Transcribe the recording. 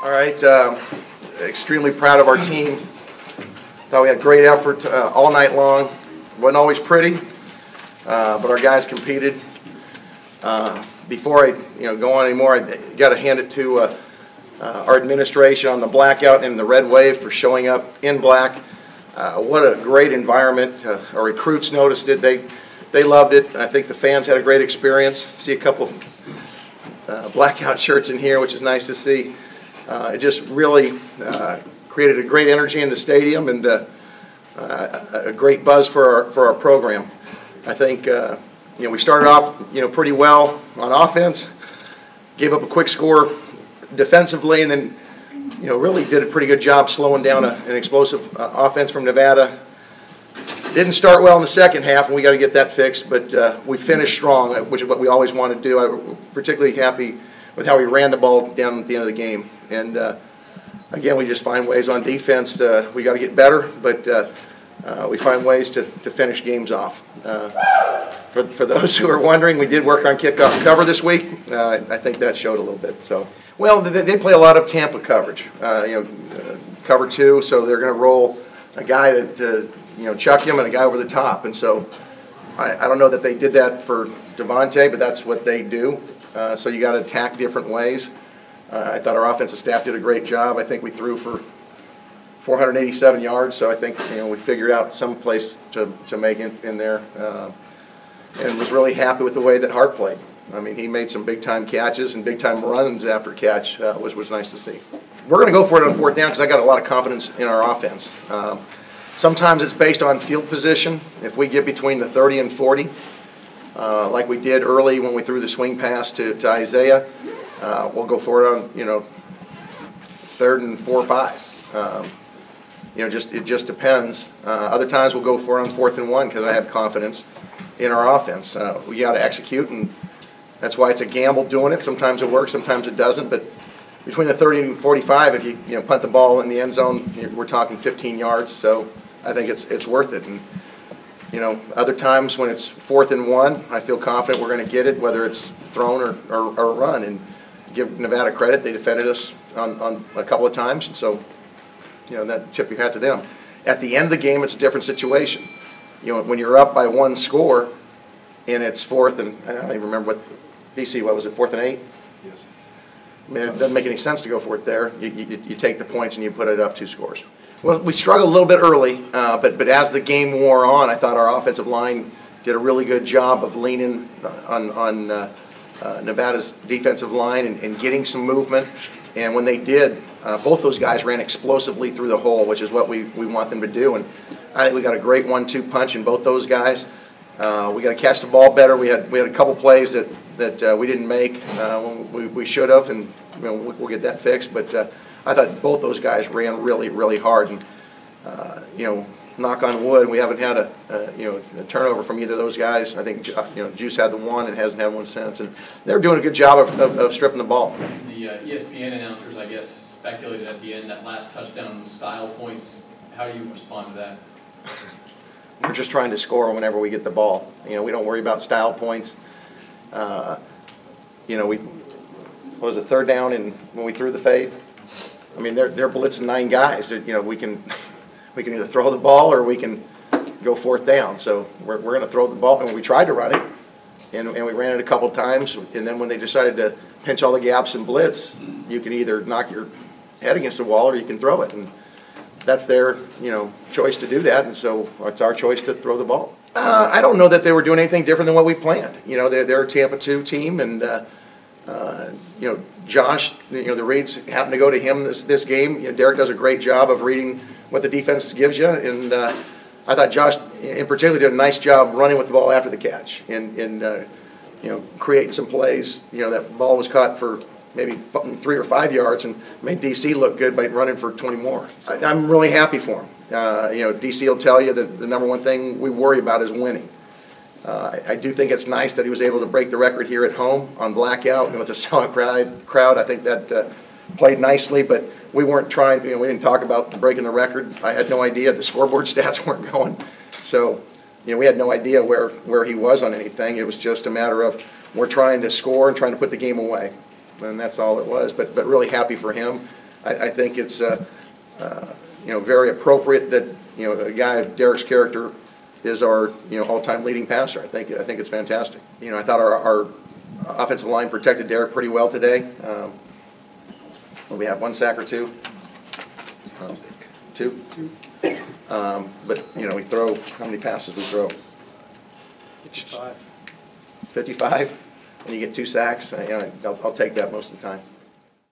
All right, extremely proud of our team. Thought we had great effort all night long. Wasn't always pretty, but our guys competed. Before I go on anymore, I got to hand it to our administration on the blackout and the red wave for showing up in black. What a great environment. Our recruits noticed it. They loved it. I think the fans had a great experience. See a couple of blackout shirts in here, which is nice to see. It just really created a great energy in the stadium and a great buzz for our program. I think we started off pretty well on offense, gave up a quick score defensively, and then really did a pretty good job slowing down an explosive offense from Nevada. Didn't start well in the second half, and we got to get that fixed, but we finished strong, which is what we always want to do. I'm particularly happy with how we ran the ball down at the end of the game. And again, we just find ways on defense. We got to get better, but we find ways to finish games off. For those who are wondering, we did work on kickoff cover this week. I think that showed a little bit. So, well, they play a lot of Tampa coverage. Cover two, so they're going to roll a guy to chuck him and a guy over the top. And so I don't know that they did that for Devontae, but that's what they do. So you got to attack different ways. I thought our offensive staff did a great job. I think we threw for 487 yards, so I think we figured out some place to make it in there, and was really happy with the way that Hart played. I mean, he made some big-time catches and big-time runs after catch, was nice to see. We're going to go for it on fourth down because I got a lot of confidence in our offense. Sometimes it's based on field position. If we get between the 30 and 40, like we did early when we threw the swing pass to Isaiah, we'll go for it on third and 4 or 5. It just depends. Other times we'll go for it on 4th and 1 because I have confidence in our offense. We got to execute, and that's why it's a gamble doing it. Sometimes it works, sometimes it doesn't. But between the 30 and 45, if you punt the ball in the end zone, we're talking 15 yards. So I think it's worth it. And other times when it's 4th and 1, I feel confident we're going to get it, whether it's thrown or run. And give Nevada credit, they defended us on a couple of times, and so that tip your hat to them. At the end of the game, it's a different situation. When you're up by 1 score, and it's 4th and I don't even remember what BC. What was it? 4th and 8. Yes. I mean, it doesn't make any sense to go for it there. You take the points and you put it up 2 scores. Well, we struggled a little bit early, but as the game wore on, I thought our offensive line did a really good job of leaning on Nevada's defensive line and getting some movement. And when they did, both those guys ran explosively through the hole, which is what we want them to do. And I think we got a great 1-2 punch in both those guys. We got to catch the ball better. We had a couple plays that we didn't make when we should have, and we'll get that fixed. But I thought both those guys ran really hard. And knock on wood, we haven't had a turnover from either of those guys. I think Juice had the one and hasn't had one since, and they're doing a good job of stripping the ball. The ESPN announcers, I guess, speculated at the end that last touchdown was style points. How do you respond to that? We're just trying to score whenever we get the ball. We don't worry about style points. What was it, 3rd down and when we threw the fade? I mean, they're blitzing 9 guys. We can either throw the ball or we can go 4th down. So we're going to throw the ball, and we tried to run it, and we ran it a couple times. And then when they decided to pinch all the gaps and blitz, you can either knock your head against the wall or you can throw it. And that's their choice to do that, and so it's our choice to throw the ball. I don't know that they were doing anything different than what we planned. They're a Tampa 2 team, and Josh, the reads happen to go to him this game. Derek does a great job of reading what the defense gives you, and I thought Josh in particular did a nice job running with the ball after the catch and creating some plays. That ball was caught for maybe 3 or 5 yards and made DC look good by running for 20 more. I'm really happy for him. DC will tell you that the number one thing we worry about is winning. I do think it's nice that he was able to break the record here at home on blackout and with a sellout crowd. I think that played nicely, but we weren't trying. We didn't talk about breaking the record. I had no idea. The scoreboard stats weren't going, so we had no idea where he was on anything. It was just a matter of we're trying to score and trying to put the game away. And that's all it was, but really happy for him. I think it's very appropriate that a guy of Derek's character is our all-time leading passer. I think it's fantastic. I thought our offensive line protected Derek pretty well today. We have one sack or two. Two. But we throw, how many passes we throw? 55. 55, and you get 2 sacks. I'll take that most of the time.